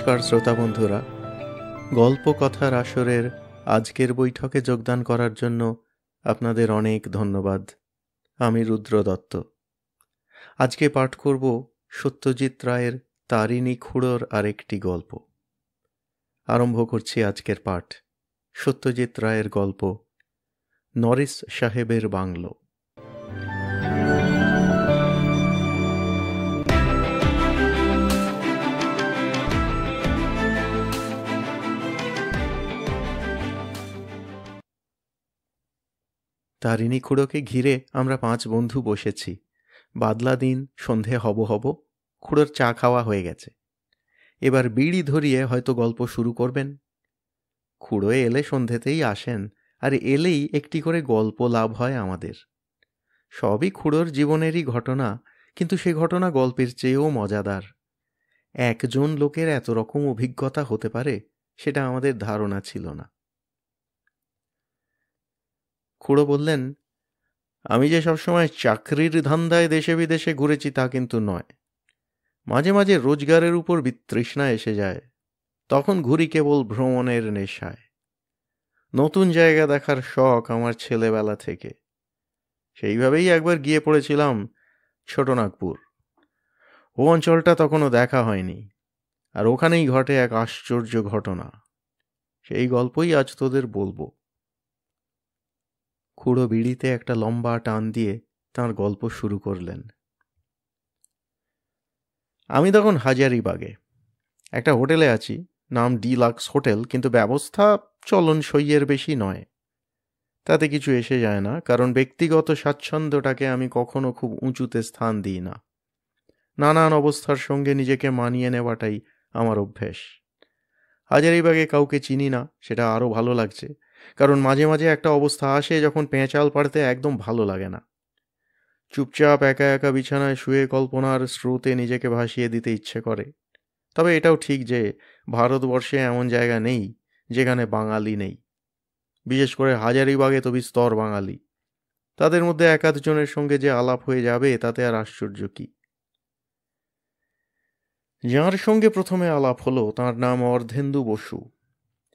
নমস্কার শ্রোতা বন্ধুরা, গল্প কথার আসরের আজকের বৈঠকে যোগদান করার জন্য আপনাদের অনেক ধন্যবাদ। আমি রুদ্র দত্ত। আজকে পাঠ করব সত্যজিৎ রায়ের তারিণী খুড়োর আরেকটি গল্প। আরম্ভ করছি আজকের পাঠ। সত্যজিৎ রায়ের গল্প নরিস সাহেবের বাংলো। তারিণী খুড়োকে ঘিরে আমরা 5 বন্ধু বসেছি। বাদলা দিন, সন্ধে হব হব, খুড়োর চা খাওয়া হয়ে গেছে। এবার বিড়ি ধরিয়ে হয়তো গল্প শুরু করবেন। খুড়ো এলে সন্ধেতেই আসেন, আর এলেই একটি করে গল্প লাভ হয় আমাদের। সবই খুড়োর জীবনেরই ঘটনা, কিন্তু সে ঘটনা গল্পের চেয়েও মজাদার। একজন লোকের এত রকম অভিজ্ঞতা হতে পারে, সেটা আমাদের ধারণা ছিল না। খুড়ো বললেন, আমি যে সবসময় চাকরির ধান্দায় দেশে বিদেশে ঘুরেছি তা কিন্তু নয়। মাঝে মাঝে রোজগারের উপর বিতৃষ্ণা এসে যায়, তখন ঘুরি কেবল ভ্রমণের নেশায়। নতুন জায়গা দেখার শখ আমার ছেলেবেলা থেকে। সেইভাবেই একবার গিয়ে পড়েছিলাম ছোটনাগপুর। ও অঞ্চলটা তখনও দেখা হয়নি, আর ওখানেই ঘটে এক আশ্চর্য ঘটনা। সেই গল্পই আজ তোদের বলবো। খুড়ো বিড়িতে একটা লম্বা টান দিয়ে তাঁর গল্প শুরু করলেন। আমি তখন হাজারিবাগে একটা হোটেলে আছি, নাম ডিলাক্স হোটেল, কিন্তু ব্যবস্থা চলন সইয়ের বেশি নয়। তাতে কিছু এসে যায় না, কারণ ব্যক্তিগত স্বাচ্ছন্দ্যটাকে আমি কখনো খুব উঁচুতে স্থান দিই না। নানান অবস্থার সঙ্গে নিজেকে মানিয়ে নেওয়াটাই আমার অভ্যেস। হাজারিবাগে কাউকে চিনি না, সেটা আরও ভালো লাগছে, কারণ মাঝে মাঝে একটা অবস্থা আসে যখন পেঁচাল পাড়তে একদম ভালো লাগে না। চুপচাপ একা একা বিছানায় শুয়ে কল্পনার স্রোতে নিজেকে ভাসিয়ে দিতে ইচ্ছে করে। তবে এটাও ঠিক যে ভারতবর্ষে এমন জায়গা নেই যেখানে বাঙালি নেই। বিশেষ করে হাজারিবাগে তো বিস্তর বাঙালি। তাদের মধ্যে এক আধজনের সঙ্গে যে আলাপ হয়ে যাবে তাতে আর আশ্চর্য কি। যাঁর সঙ্গে প্রথমে আলাপ হলো তাঁর নাম অর্ধেন্দু বসু।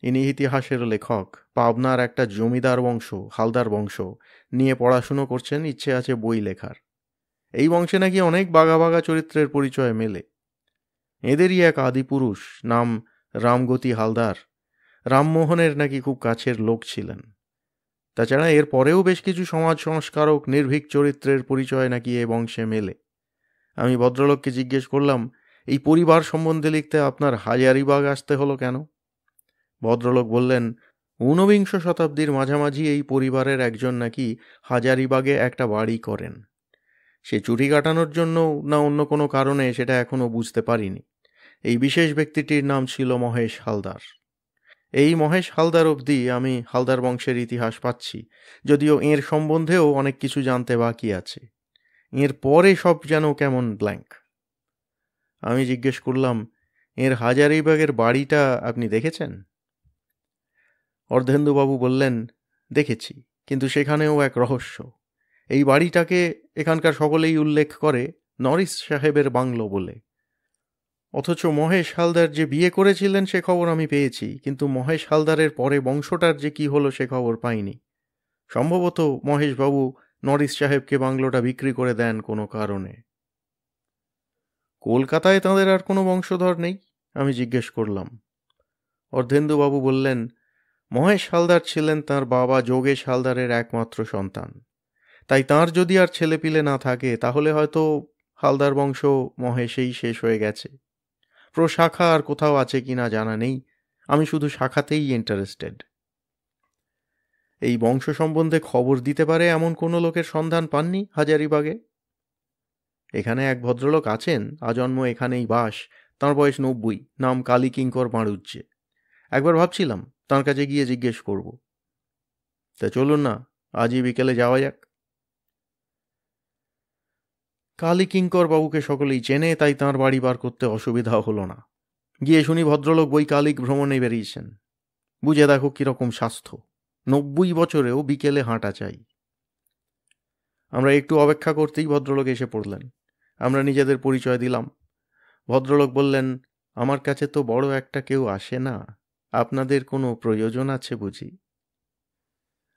ইনি ইতিহাসের লেখক। পাবনার একটা জমিদার বংশ, হালদার বংশ নিয়ে পড়াশুনো করছেন, ইচ্ছে আছে বই লেখার। এই বংশে নাকি অনেক বাঘা বাঘা চরিত্রের পরিচয় মেলে। এদেরই এক আদিপুরুষ নাম রামগতি হালদার রামমোহনের নাকি খুব কাছের লোক ছিলেন। তাছাড়া এর পরেও বেশ কিছু সমাজ সংস্কারক নির্ভীক চরিত্রের পরিচয় নাকি এ বংশে মেলে। আমি ভদ্রলোককে জিজ্ঞেস করলাম, এই পরিবার সম্বন্ধে লিখতে আপনার হাজারিবাগ আসতে হলো কেন? ভদ্রলোক বললেন, ঊনবিংশ শতাব্দীর মাঝামাঝি এই পরিবারের একজন নাকি হাজারিবাগে একটা বাড়ি করেন। সে চুরি কাটানোর জন্য না অন্য কোনো কারণে সেটা এখনও বুঝতে পারিনি। এই বিশেষ ব্যক্তিটির নাম ছিল মহেশ হালদার। এই মহেশ হালদার অবধি আমি হালদার বংশের ইতিহাস পাচ্ছি, যদিও এর সম্বন্ধেও অনেক কিছু জানতে বাকি আছে। এর পরে সব যেন কেমন ব্ল্যাঙ্ক। আমি জিজ্ঞেস করলাম, এর হাজারিবাগের বাড়িটা আপনি দেখেছেন? অর্ধেন্দুবাবু বললেন, দেখেছি, কিন্তু সেখানেও এক রহস্য। এই বাড়িটাকে এখানকার সকলেই উল্লেখ করে নরিস সাহেবের বাংলো বলে। অথচ মহেশ হালদার যে বিয়ে করেছিলেন সে খবর আমি পেয়েছি, কিন্তু মহেশ হালদারের পরে বংশটার যে কি হলো সে খবর পাইনি। সম্ভবত মহেশবাবু নরিস সাহেবকে বাংলোটা বিক্রি করে দেন কোনো কারণে। কলকাতায় তাঁদের আর কোনো বংশধর নেই? আমি জিজ্ঞেস করলাম। অর্ধেন্দুবাবু বললেন, মহেশ হালদার ছিলেন তাঁর বাবা যোগেশ হালদারের একমাত্র সন্তান। তাই তাঁর যদি আর ছেলেপিলে না থাকে তাহলে হয়তো হালদার বংশ মহেশেই শেষ হয়ে গেছে। প্রশাখা আর কোথাও আছে কিনা জানা নেই, আমি শুধু শাখাতেই ইন্টারেস্টেড। এই বংশ সম্বন্ধে খবর দিতে পারে এমন কোনো লোকের সন্ধান পাননি হাজারিবাগে? এখানে এক ভদ্রলোক আছেন, আজন্ম এখানেই বাস, তাঁর বয়স 90, নাম কালীকিঙ্কর বাড়ুজ্জে। একবার ভাবছিলাম তাঁর কাছে গিয়ে জিজ্ঞেস করব। তা চলুন না, আজই বিকেলে যাওয়া যাক। কালীকিঙ্কর বাবুকে সকলেই চেনে, তাই তাঁর বাড়ি বার করতে অসুবিধা হলো না। গিয়ে শুনি ভদ্রলোক বৈকালিক ভ্রমণে বেরিয়েছেন। বুঝে দেখো কিরকম স্বাস্থ্য, 90 বছরেও বিকেলে হাঁটা চাই। আমরা একটু অপেক্ষা করতেই ভদ্রলোক এসে পড়লেন। আমরা নিজেদের পরিচয় দিলাম। ভদ্রলোক বললেন, আমার কাছে তো বড় একটা কেউ আসে না। আপনাদের কোনো প্রয়োজন আছে বুঝি?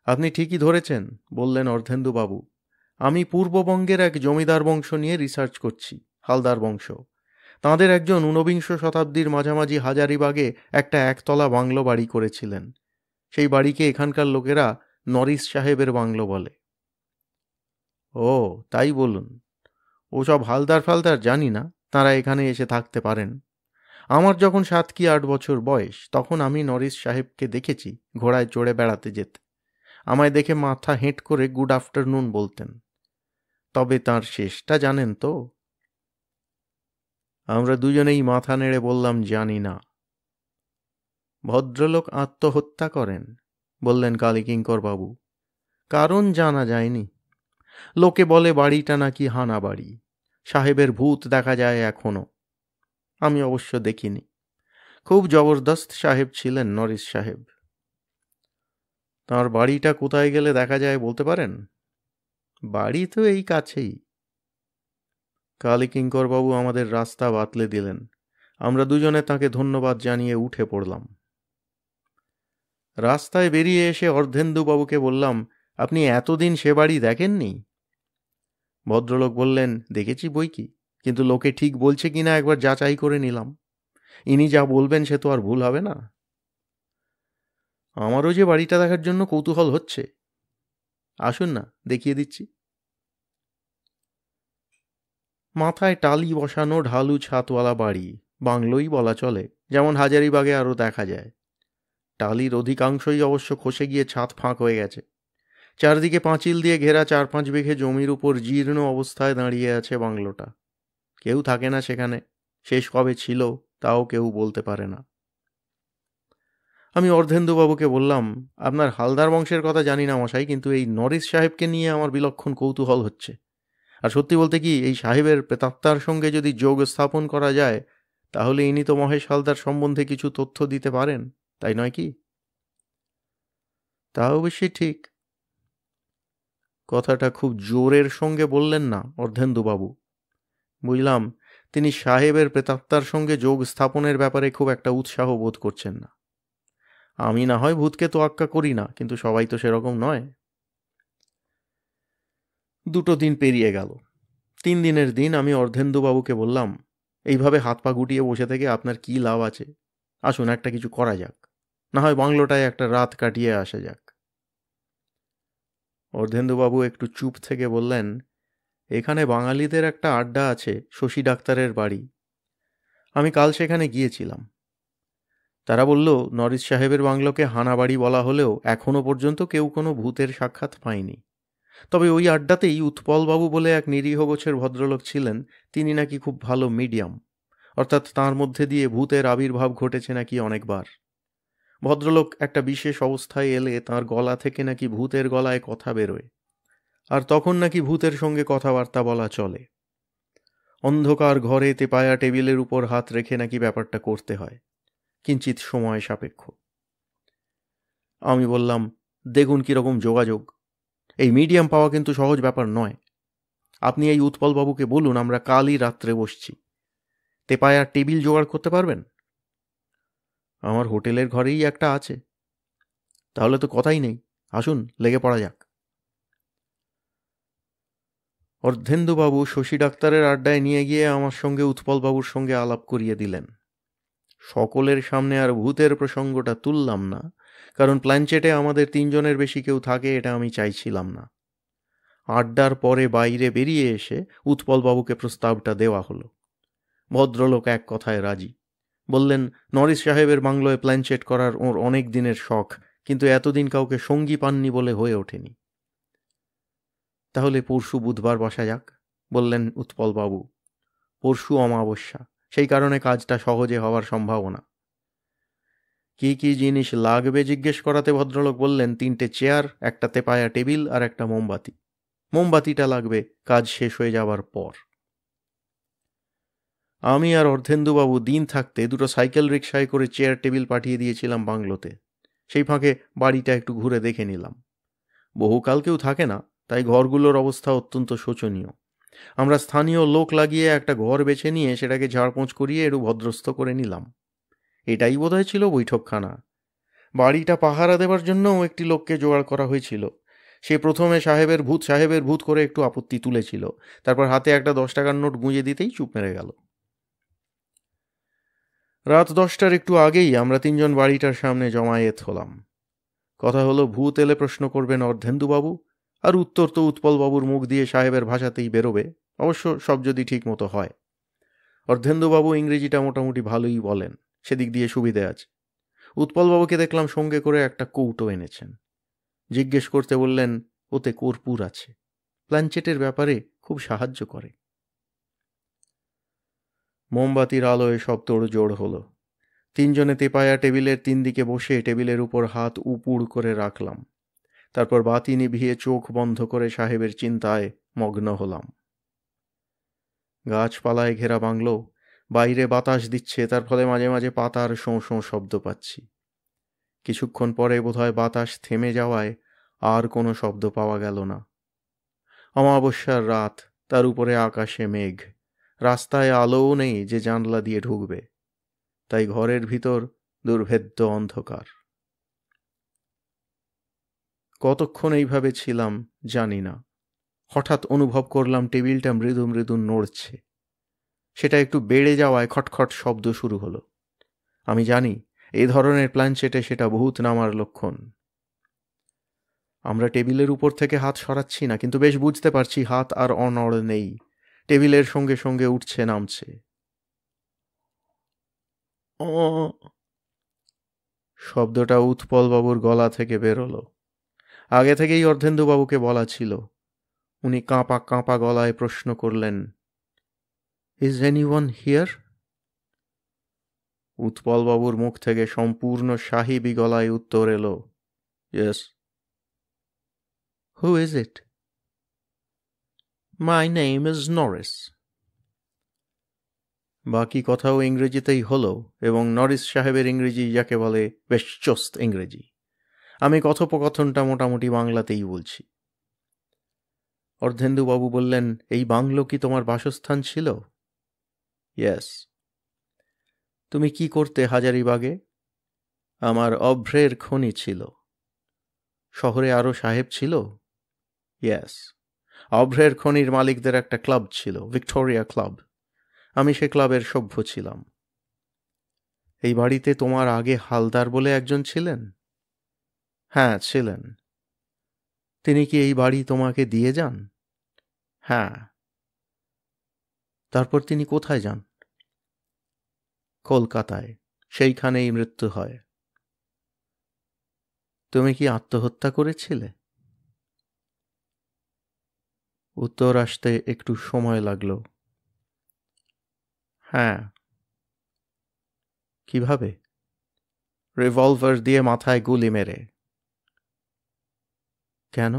আপনি ঠিকই ধরেছেন, বললেন অর্ধেন্দুবাবু। আমি পূর্ববঙ্গের এক জমিদার বংশ নিয়ে রিসার্চ করছি, হালদার বংশ। তাঁদের একজন ঊনবিংশ শতাব্দীর মাঝামাঝি হাজারিবাগে একটা একতলা বাংলো বাড়ি করেছিলেন। সেই বাড়িকে এখানকার লোকেরা নরিস সাহেবের বাংলো বলে। ও, তাই বলুন। ওসব হালদার ফালদার জানি না, তাঁরা এখানে এসে থাকতে পারেন। আমার যখন 7 কি 8 বছর বয়স, তখন আমি নরিস সাহেবকে দেখেছি ঘোড়ায় চড়ে বেড়াতে যেতে। আমায় দেখে মাথা হেঁট করে গুড আফটারনুন বলতেন। তবে তাঁর শেষটা জানেন তো? আমরা দুজনেই মাথা নেড়ে বললাম, জানি না। ভদ্রলোক আত্মহত্যা করেন, বললেন কালীকিঙ্কর বাবু। কারণ জানা যায়নি। লোকে বলে বাড়িটা নাকি হানা বাড়ি। সাহেবের ভূত দেখা যায় এখনো। আমি অবশ্য দেখিনি। খুব জবরদস্ত সাহেব ছিলেন নরিস সাহেব। তাঁর বাড়িটা কোথায় গেলে দেখা যায় বলতে পারেন? বাড়ি তো এই কাছেই। কালীকিঙ্করবাবু আমাদের রাস্তা বাতলে দিলেন। আমরা দুজনে তাকে ধন্যবাদ জানিয়ে উঠে পড়লাম। রাস্তায় বেরিয়ে এসে অর্ধেন্দুবাবুকে বললাম, আপনি এতদিন সে বাড়ি দেখেননি? ভদ্রলোক বললেন, দেখেছি বই কি, কিন্তু লোকে ঠিক বলছে কিনা একবার যাচাই করে নিলাম। ইনি যা বলবেন সে তো আর ভুল হবে না। আমারও যে বাড়িটা দেখার জন্য কৌতূহল হচ্ছে। আসুন না, দেখিয়ে দিচ্ছি। মাথায় টালি বসানো ঢালু ছাদওয়ালা বাড়ি, বাংলোই বলা চলে, যেমন হাজারিবাগে আরও দেখা যায়। টালির অধিকাংশই অবশ্য খসে গিয়ে ছাদ ফাঁক হয়ে গেছে। চারদিকে পাঁচিল দিয়ে ঘেরা 4-5 বিঘে জমির উপর জীর্ণ অবস্থায় দাঁড়িয়ে আছে বাংলোটা। কেউ থাকে না সেখানে, শেষ কবে ছিল তাও কেউ বলতে পারে না। আমি অর্ধেন্দুবাবুকে বললাম, আপনার হালদার বংশের কথা জানি না মশাই, কিন্তু এই নরিস সাহেবকে নিয়ে আমার বিলক্ষণ কৌতূহল হচ্ছে। আর সত্যি বলতে কি, এই সাহেবের প্রেতাত্মার সঙ্গে যদি যোগ স্থাপন করা যায়, তাহলে ইনি তো মহেশ হালদার সম্বন্ধে কিছু তথ্য দিতে পারেন, তাই নয় কি? তা অবশ্যই ঠিক। কথাটা খুব জোরের সঙ্গে বললেন না অর্ধেন্দুবাবু। বুঝলাম, তিনি সাহেবের প্রেতাত্মার সঙ্গে যোগ স্থাপনের ব্যাপারে খুব একটা উৎসাহ বোধ করছেন না। আমি না হয় ভূতকে তোয়াক্কা করি না, কিন্তু সবাই তো সেরকম নয়। 2 দিন পেরিয়ে গেল। 3 দিনের দিন আমি অর্ধেন্দুবাবুকে বললাম, এইভাবে হাত পা গুটিয়ে বসে থেকে আপনার কি লাভ আছে? আসুন একটা কিছু করা যাক, না হয় বাংলোটায় একটা রাত কাটিয়ে আসা যাক। অর্ধেন্দুবাবু একটু চুপ থেকে বললেন, এখানে বাঙালিদের একটা আড্ডা আছে, শশী ডাক্তারের বাড়ি। আমি কাল সেখানে গিয়েছিলাম। তারা বলল, নরিস সাহেবের বাংলোকে হানাবাড়ি বলা হলেও এখনো পর্যন্ত কেউ কোনো ভূতের সাক্ষাৎ পায়নি। তবে ওই আড্ডাতেই উৎপলবাবু বলে এক নিরীহ গোছের ভদ্রলোক ছিলেন, তিনি নাকি খুব ভালো মিডিয়াম, অর্থাৎ তাঁর মধ্যে দিয়ে ভূতের আবির্ভাব ঘটেছে নাকি অনেকবার। ভদ্রলোক একটা বিশেষ অবস্থায় এলে তাঁর গলা থেকে নাকি ভূতের গলায় কথা বেরোয়, আর তখন নাকি ভূতের সঙ্গে কথাবার্তা বলা চলে। অন্ধকার ঘরে তেপায়া টেবিলের উপর হাত রেখে নাকি ব্যাপারটা করতে হয়, কিঞ্চিত সময় সাপেক্ষ। আমি বললাম, দেখুন কীরকম যোগাযোগ। এই মিডিয়াম পাওয়া কিন্তু সহজ ব্যাপার নয়। আপনি এই উৎপলবাবুকে বলুন আমরা কালই রাত্রে বসছি। তেপায়ার টেবিল জোগাড় করতে পারবেন? আমার হোটেলের ঘরেই একটা আছে। তাহলে তো কথাই নেই, আসুন লেগে পড়া যাক। অর্ধেন্দুবাবু শশী ডাক্তারের আড্ডায় নিয়ে গিয়ে আমার সঙ্গে উৎপলবাবুর সঙ্গে আলাপ করিয়ে দিলেন। সকলের সামনে আর ভূতের প্রসঙ্গটা তুললাম না, কারণ প্ল্যানচেটে আমাদের 3 জনের বেশি কেউ থাকে এটা আমি চাইছিলাম না। আড্ডার পরে বাইরে বেরিয়ে এসে উৎপলবাবুকে প্রস্তাবটা দেওয়া হলো। ভদ্রলোক এক কথায় রাজি। বললেন, নরিস সাহেবের বাংলোয় প্ল্যানচেট করার ওর অনেক দিনের শখ, কিন্তু এতদিন কাউকে সঙ্গী পাননি বলে হয়ে ওঠেনি। তাহলে পরশু বুধবার বসা যাক, বললেন উৎপলবাবু। পরশু অমাবস্যা, সেই কারণে কাজটা সহজে হওয়ার সম্ভাবনা। কি কি জিনিস লাগবে জিজ্ঞেস করাতে ভদ্রলোক বললেন, 3টে চেয়ার, একটা তেপায়া টেবিল আর একটা মোমবাতি। মোমবাতিটা লাগবে কাজ শেষ হয়ে যাবার পর। আমি আর অর্ধেন্দুবাবু দিন থাকতে 2টো সাইকেল রিকশায় করে চেয়ার টেবিল পাঠিয়ে দিয়েছিলাম বাংলোতে। সেই ফাঁকে বাড়িটা একটু ঘুরে দেখে নিলাম। বহুকাল কেউ থাকে না, তাই ঘরগুলোর অবস্থা অত্যন্ত শোচনীয়। আমরা স্থানীয় লোক লাগিয়ে একটা ঘর বেছে নিয়ে সেটাকে ঝাড়পোঁছ করিয়ে একটু ভদ্রস্থ করে নিলাম। এটাই বোধহয় ছিল বৈঠকখানা। বাড়িটা পাহারা দেবার জন্যও একটি লোককে জোগাড় করা হয়েছিল। সে প্রথমে সাহেবের ভূত করে একটু আপত্তি তুলেছিল, তারপর হাতে একটা 10 টাকার নোট গুঁজে দিতেই চুপ মেরে গেল। রাত 10টার একটু আগেই আমরা 3জন বাড়িটার সামনে জমায়েত হলাম। কথা হলো ভূত এলে প্রশ্ন করবেন অর্ধেন্দুবাবু, আর উত্তর তো উৎপলবাবুর মুখ দিয়ে সাহেবের ভাষাতেই বেরোবে, অবশ্য সব যদি ঠিক মতো হয়। অর্ধেন্দুবাবু ইংরেজিটা মোটামুটি ভালোই বলেন, সেদিক দিয়ে সুবিধে আছে। উৎপলবাবুকে দেখলাম সঙ্গে করে একটা কৌটো এনেছেন। জিজ্ঞেস করতে বললেন ওতে কর্পূর আছে, প্ল্যানচেটের ব্যাপারে খুব সাহায্য করে। মোমবাতির আলোয় সব তোড়জোড় হলো। 3জনে তেপায়া টেবিলের 3 দিকে বসে টেবিলের উপর হাত উপুড় করে রাখলাম। তারপর বাতি নিভিয়ে চোখ বন্ধ করে সাহেবের চিন্তায় মগ্ন হলাম। গাছপালায় ঘেরা বাংলো, বাইরে বাতাস দিচ্ছে, তার ফলে মাঝে মাঝে পাতার শোঁ শোঁ শব্দ পাচ্ছি। কিছুক্ষণ পরে বোধহয় বাতাস থেমে যাওয়ায় আর কোনো শব্দ পাওয়া গেল না। অমাবস্যার রাত, তার উপরে আকাশে মেঘ, রাস্তায় আলোও নেই যে জানলা দিয়ে ঢুকবে, তাই ঘরের ভিতর দুর্ভেদ্য অন্ধকার। কতক্ষণ এইভাবে ছিলাম জানি না। হঠাৎ অনুভব করলাম টেবিলটা মৃদু মৃদু নড়ছে। সেটা একটু বেড়ে যাওয়ায় খটখট শব্দ শুরু হলো। আমি জানি এই ধরনের প্ল্যানচেটে সেটা ভূত নামার লক্ষণ। আমরা টেবিলের উপর থেকে হাত সরাচ্ছি না, কিন্তু বেশ বুঝতে পারছি হাত আর অনড় নেই, টেবিলের সঙ্গে সঙ্গে উঠছে নামছে। শব্দটা উৎপলবাবুর গলা থেকে বেরোলো। আগে থেকেই অর্ধেন্দুবাবুকে বলা ছিল। উনি কাঁপা কাঁপা গলায় প্রশ্ন করলেন, ইজ এনিওয়ান হিয়ার? উৎপলবাবুর মুখ থেকে সম্পূর্ণ সাহেবী গলায় উত্তর এলো, yes. Who is it? My name is Norris. বাকি কথাও ইংরেজিতেই হলো, এবং নরিস সাহেবের ইংরেজি যাকে বলে বেশ চোস্ত ইংরেজি। আমি কথোপকথনটা মোটামুটি বাংলাতেই বলছি। অর্ধেন্দুবাবু বললেন, এই বাংলো কি তোমার বাসস্থান ছিল? ইয়েস। তুমি কি করতে হাজারিবাগে? আমার অভ্রের খনি ছিল। শহরে আরও সাহেব ছিল? ইয়েস। অভ্রের খনির মালিকদের একটা ক্লাব ছিল, ভিক্টোরিয়া ক্লাব। আমি সে ক্লাবের সভ্য ছিলাম। এই বাড়িতে তোমার আগে হালদার বলে একজন ছিলেন? হ্যাঁ, ছিলেন। তিনি কি এই বাড়ি তোমাকে দিয়ে যান? হ্যাঁ। তারপর তিনি কোথায় যান? কলকাতায়। সেইখানেই মৃত্যু হয়। তুমি কি আত্মহত্যা করেছিলে? উত্তর আসতে একটু সময় লাগলো। হ্যাঁ। কিভাবে? রিভলভার দিয়ে মাথায় গুলি মেরে। কেন?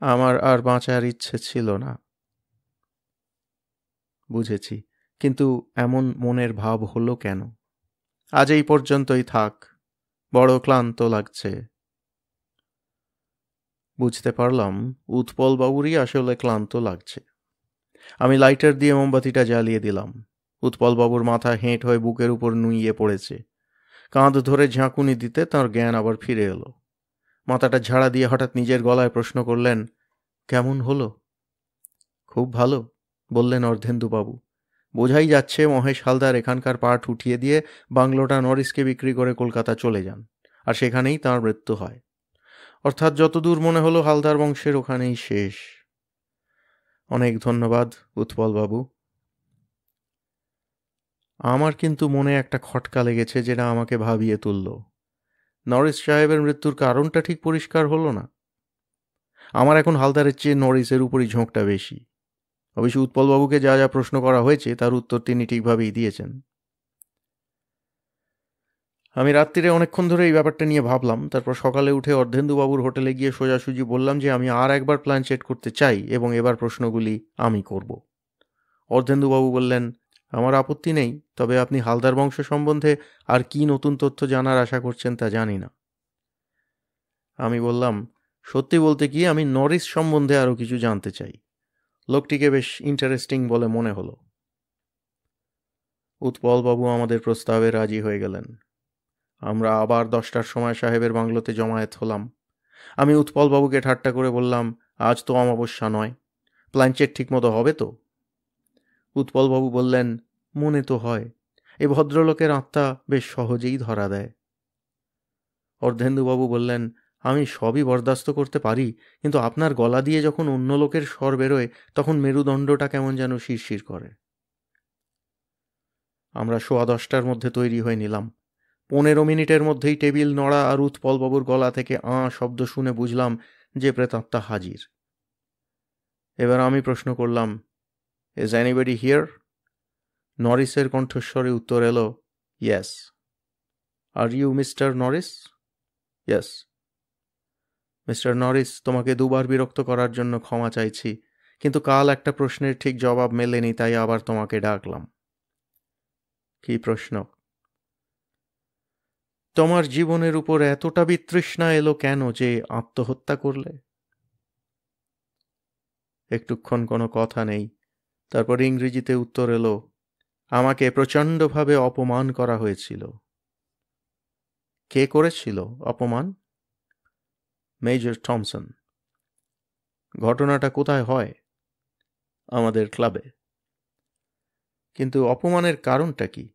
আমার আর বাঁচার ইচ্ছে ছিল না। বুঝেছি, কিন্তু এমন মনের ভাব হলো কেন? আজ এই পর্যন্তই থাক, বড় ক্লান্ত লাগছে। বুঝতে পারলাম উৎপলবাবুরই আসলে ক্লান্ত লাগছে। আমি লাইটার দিয়ে মোমবাতিটা জ্বালিয়ে দিলাম। উৎপলবাবুর মাথা হেঁট হয়ে বুকের উপর নুইয়ে পড়েছে। কাঁধ ধরে ঝাঁকুনি দিতে তাঁর জ্ঞান আবার ফিরে এলো। মাথাটা ঝাড়া দিয়ে হঠাৎ নিজের গলায় প্রশ্ন করলেন, কেমন হলো? খুব ভালো, বললেন অর্ধেন্দুবাবু। বোঝাই যাচ্ছে মহেশ হালদার এখানকার পাট উঠিয়ে দিয়ে বাংলোটা নরিসকে বিক্রি করে কলকাতা চলে যান, আর সেখানেই তাঁর মৃত্যু হয়। অর্থাৎ যতদূর মনে হলো হালদার বংশের ওখানেই শেষ। অনেক ধন্যবাদ উৎপলবাবু। আমার কিন্তু মনে একটা খটকা লেগেছে, যেটা আমাকে ভাবিয়ে তুলল। নরিস সাহেবের মৃত্যুর কারণটা ঠিক পরিষ্কার হলো না। আমার এখন হালদারের চেয়ে নরিসের উপরই ঝোঁকটা বেশি। অবশ্য উৎপলবাবুকে যা যা প্রশ্ন করা হয়েছে তার উত্তর তিনি ঠিকভাবেই দিয়েছেন। আমি রাত্রিরে অনেকক্ষণ ধরে এই ব্যাপারটা নিয়ে ভাবলাম। তারপর সকালে উঠে অর্ধেন্দুবাবুর হোটেলে গিয়ে সোজাসুজি বললাম যে আমি আর একবার প্ল্যান সেট করতে চাই, এবং এবার প্রশ্নগুলি আমি করব। অর্ধেন্দুবাবু বললেন, আমার আপত্তি নেই, তবে আপনি হালদার বংশ সম্বন্ধে আর কি নতুন তথ্য জানার আশা করছেন তা জানি না। আমি বললাম, সত্যি বলতে কি আমি নরিস সম্বন্ধে আরও কিছু জানতে চাই। লোকটিকে বেশ ইন্টারেস্টিং বলে মনে হলো। উৎপলবাবু আমাদের প্রস্তাবে রাজি হয়ে গেলেন। আমরা আবার 10টার সময় সাহেবের বাংলোতে জমায়েত হলাম। আমি উৎপলবাবুকে ঠাট্টা করে বললাম, আজ তো অমাবস্যা নয়, প্ল্যানচেট ঠিকমতো হবে তো? উৎপলবাবু বললেন, মনে তো হয়, এ ভদ্রলোকের আত্মা বেশ সহজেই ধরা দেয়। অর্ধেন্দুবাবু বললেন, আমি সবই বরদাস্ত করতে পারি, কিন্তু আপনার গলা দিয়ে যখন অন্য লোকের স্বর বেরোয় তখন মেরুদণ্ডটা কেমন যেন শিরশির করে। আমরা 10:15 মধ্যে তৈরি হয়ে নিলাম। 15 মিনিটের মধ্যেই টেবিল নড়া আর উৎপলবাবুর গলা থেকে শব্দ শুনে বুঝলাম যে প্রেতাত্মা হাজির। এবার আমি প্রশ্ন করলাম, ইজ এনিবডি হিয়ার? নরিসের কণ্ঠস্বরে উত্তর এলো, yes. Are you mister Norris? Yes. Mister Norris, তোমাকে 2বার বিরক্ত করার জন্য ক্ষমা চাইছি, কিন্তু কাল একটা প্রশ্নের ঠিক জবাব মেলেনি, তাই আবার তোমাকে ডাকলাম। কি প্রশ্ন? তোমার জীবনের উপর এতটা বিতৃষ্ণা এলো কেন যে আত্মহত্যা করলে? একটুক্ষণ কোনো কথা নেই, তারপর ইংরেজিতে উত্তর এলো, আমাকে প্রচণ্ডভাবে অপমান করা হয়েছিল। কে করেছিল অপমান? Major Thomson. ঘটনাটা কোথায় হয়? আমাদের ক্লাবে। কিন্তু অপমানের কারণটা কি?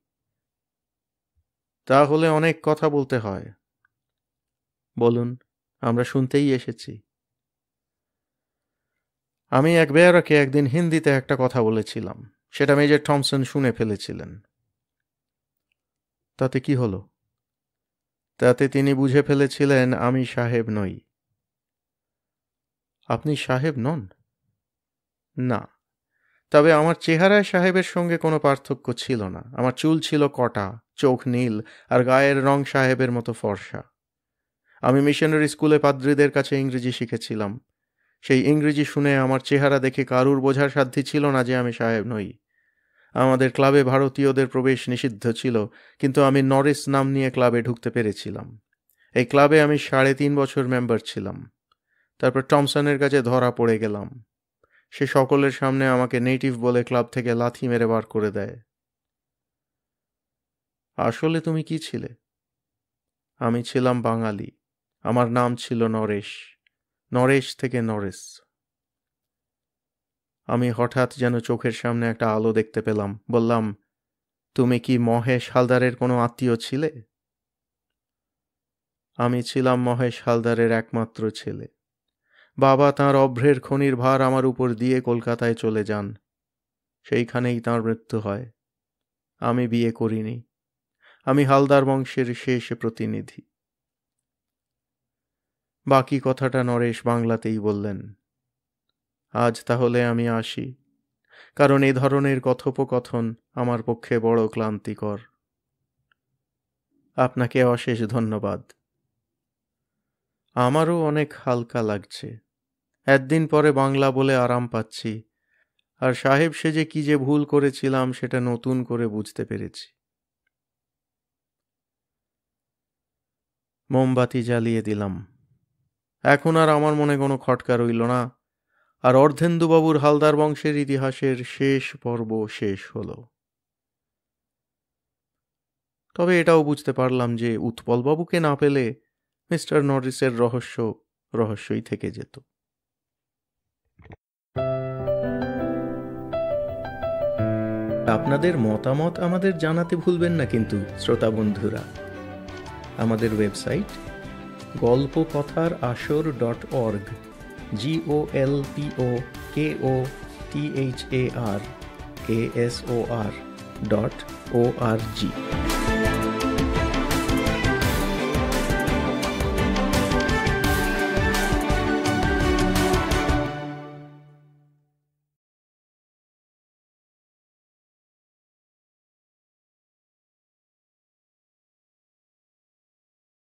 তাহলে অনেক কথা বলতে হয়। বলুন, আমরা শুনতেই এসেছি। আমি এক বেয়ারাকে একদিন হিন্দিতে একটা কথা বলেছিলাম, সেটা মেজর থমসন শুনে ফেলেছিলেন। তাতে কি হলো? তাতে তিনি বুঝে ফেলেছিলেন আমি সাহেব নই। আপনি সাহেব নন? না, তবে আমার চেহারায় সাহেবের সঙ্গে কোনো পার্থক্য ছিল না। আমার চুল ছিল কটা, চোখ নীল, আর গায়ের রং সাহেবের মতো ফর্সা। আমি মিশনারি স্কুলে পাদ্রীদের কাছে ইংরেজি শিখেছিলাম। সেই ইংরেজি শুনে আমার চেহারা দেখে কারুর বোঝার সাধ্যই ছিল না যে আমি সাহেব নই। আমাদের ক্লাবে ভারতীয়দের প্রবেশ নিষিদ্ধ ছিল, কিন্তু আমি নরিস নাম নিয়ে ক্লাবে ঢুকতে পেরেছিলাম। এই ক্লাবে আমি 3.5 বছর মেম্বার ছিলাম। তারপর টমসনের কাছে ধরা পড়ে গেলাম। সে সকলের সামনে আমাকে নেটিভ বলে ক্লাব থেকে লাথি মেরে বার করে দেয়। আসলে তুমি কি ছিলে? আমি ছিলাম বাঙালি। আমার নাম ছিল নরেশ। নরেশ থেকে নরেশ। আমি হঠাৎ যেন চোখের সামনে একটা আলো দেখতে পেলাম। বললাম, তুমি কি মহেশ হালদারের কোনো আত্মীয় ছিলে? আমি ছিলাম মহেশ হালদারের একমাত্র ছেলে। বাবা তাঁর অভ্রের খনির ভার আমার উপর দিয়ে কলকাতায় চলে যান। সেইখানেই তাঁর মৃত্যু হয়। আমি বিয়ে করিনি। আমি হালদার বংশের শেষ প্রতিনিধি। বাকি কথাটা নরেশ বাংলাতেই বললেন। আজ তাহলে আমি আসি, কারণ এ ধরনের কথোপকথন আমার পক্ষে বড় ক্লান্তিকর। আপনাকে অশেষ ধন্যবাদ। আমারও অনেক হালকা লাগছে। একদিন পরে বাংলা বলে আরাম পাচ্ছি, আর সাহেব সেজে কি যে ভুল করেছিলাম সেটা নতুন করে বুঝতে পেরেছি। মোমবাতি জ্বালিয়ে দিলাম। এখন আর আমার মনে কোনো খটকা রইল না, আর অর্ধেন্দুবাবুর হালদার বংশের ইতিহাসের শেষ পর্ব শেষ হলো। তবে এটাও বুঝতে পারলাম যে উৎপলবাবুকে না পেলে মিস্টার নরিসের রহস্য রহস্যই থেকে যেত। আপনাদের মতামত আমাদের জানাতে ভুলবেন না কিন্তু শ্রোতা বন্ধুরা। আমাদের ওয়েবসাইট golpokothar.org GOLPOKOTHARASOR.org